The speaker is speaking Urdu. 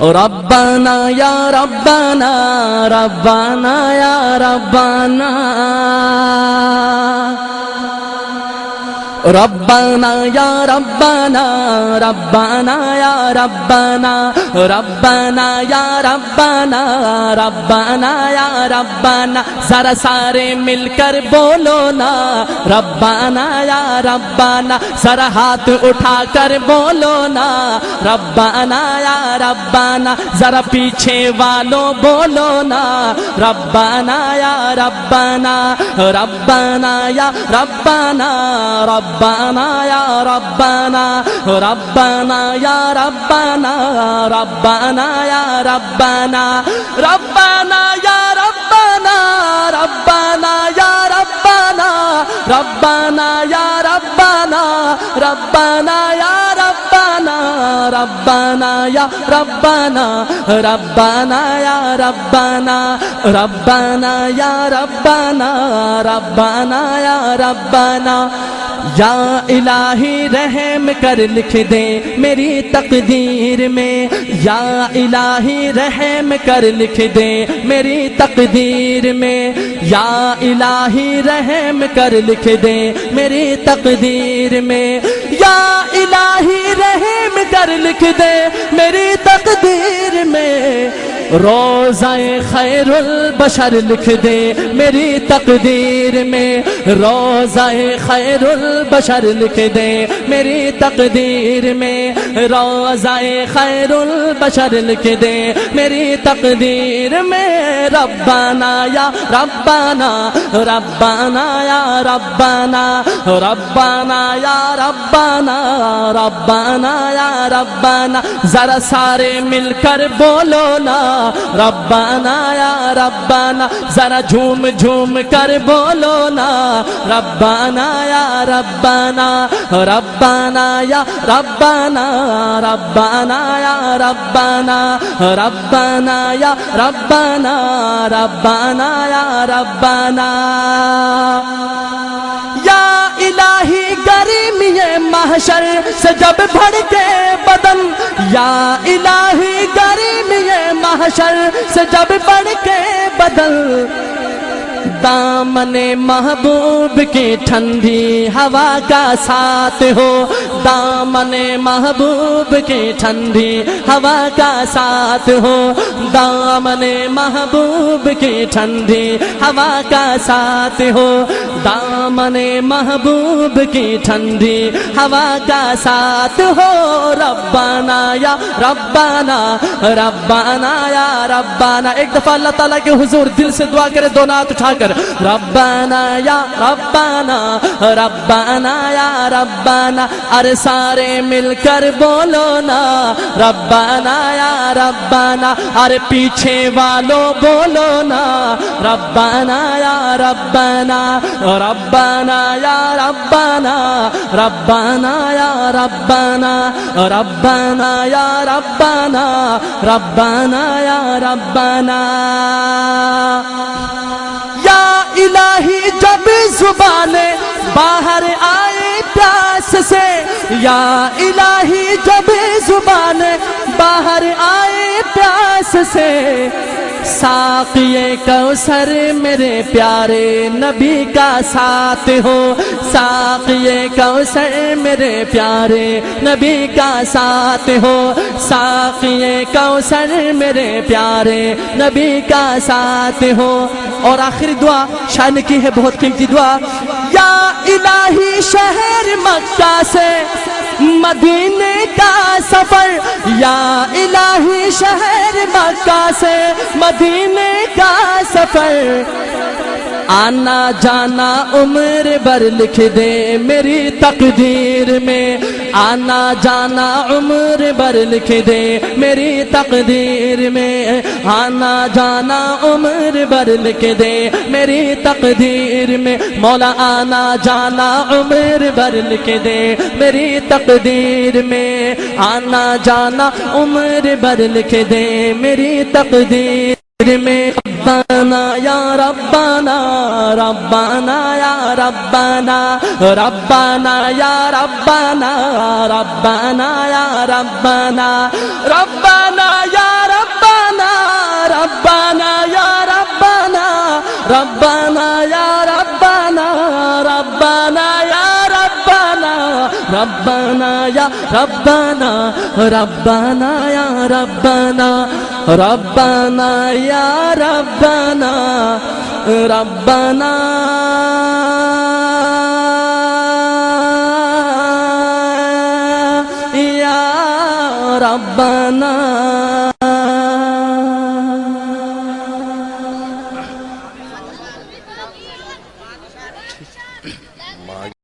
ربنا یا ربنا ربنا یا ربنا ربنا یا ربنا ربنا یا ربنا ربنا یا ربنا ربنا یا ربنا ذرا سارے مل کر بولو نا ربنا یا ربنا ذرا ہاتھ اٹھا کر بولو نا ربنا یا ربنا ذرا پیچھے والوں بولو نا ربنا یا ربنا ربنا یا ربنا ربنا یا ربنا ربنا یا ربنا ربنا یا ربنا ربنا یا ربنا ربنا یا ربنا ربنا یا ربنا ربنا یا ربنا ربنا یا ربنا ربنا یا ربنا ربنا یا ربنا ربنا یا ربنا یا الہی رحم کر لکھ دے میری تقدیر میں یا الہی رحم کر لکھ دے میری تقدیر میں یا الہی رحم کر لکھ دے میری تقدیر میں یا الہی رحم کر لکھ دے میری تقدیر میں روضہ خیر البشر لکھ دے میری تقدیر میں روضہ خیر البشر لکھ دے میری تقدیر میں روضہ خیر البشر لکھ دے میری تقدیر میں ربنا یا ربنا ربنا یا ربنا ربنا یا ربنا ربنا یا ربنا ذرا سارے مل کر بولو نا ربنا یا ربنا ذرا جھوم جھوم کر بولو نا ربنا یا ربنا ربنا یا ربنا ربنا یا ربنا ربنا یا ربنا ربنا یا ربنا یا الہی گرمی محشر سے جب بھڑکے بدن یا الہی گرمی محشر سے جب بھڑکے بدن دامن محبوب کی ٹھنڈی ہوا کا ساتھ ہو دامن محبوب کی ٹھنڈی ہوا کا ساتھ ہو دامن محبوب کی ٹھنڈی ہوا کا ساتھ ہو دامن محبوب کی ٹھنڈی ہوا کا ساتھ ہو ربنا یا ربنا ربنا یا ربنا ایک دفعہ اللہ تعالیٰ کے حضور دل سے دعا کرے دونوں ہاتھ اٹھا کر ربنا یا ربنا ربنا یا ربنا ارے سارے مل کر بولو نا ربنا یا ربنا ارے پیچھے والوں بولو نا ربنا یا ربنا ربنا یا ربنا ربنا یا ربنا ربنا یا ربنا ربنا یا ربنا یا الہی جب زبانیں باہر آئے پیاس سے یا الہی جب زبانیں باہر آئے پیاس سے ساقی کوثر میرے پیارے نبی کا ساتھ ہو ساقی کوثر میرے پیارے نبی کا ساتھ ہو ساقی کوثر میرے پیارے نبی کا ساتھ ہو اور آخری دعا شان کی ہے بہت قیمتی دعا یا الہی شہر مکہ سے مدینے کا سفر یا الہی شہر مکہ سے مدینے کا سفر آنا جانا عمر بھر لکھ دے میری تقدیر میں آنا جانا عمر بھر لکھ دے میری تقدیر میں آنا جانا عمر بھر لکھ دے میری تقدیر میں مولا آنا جانا عمر بھر لکھ دے میری تقدیر میں آنا جانا عمر بھر لکھ دے میری تقدیر میں ربنا یا ربنا ربنا یا ربنا ربنا یا ربنا ربنا یا ربنا ربنا یا ربنا یا ربنا ربنا یا ربنا ربنا یا ربنا ربنا یا ربنا ربنا یا ربنا ربنا یا ربنا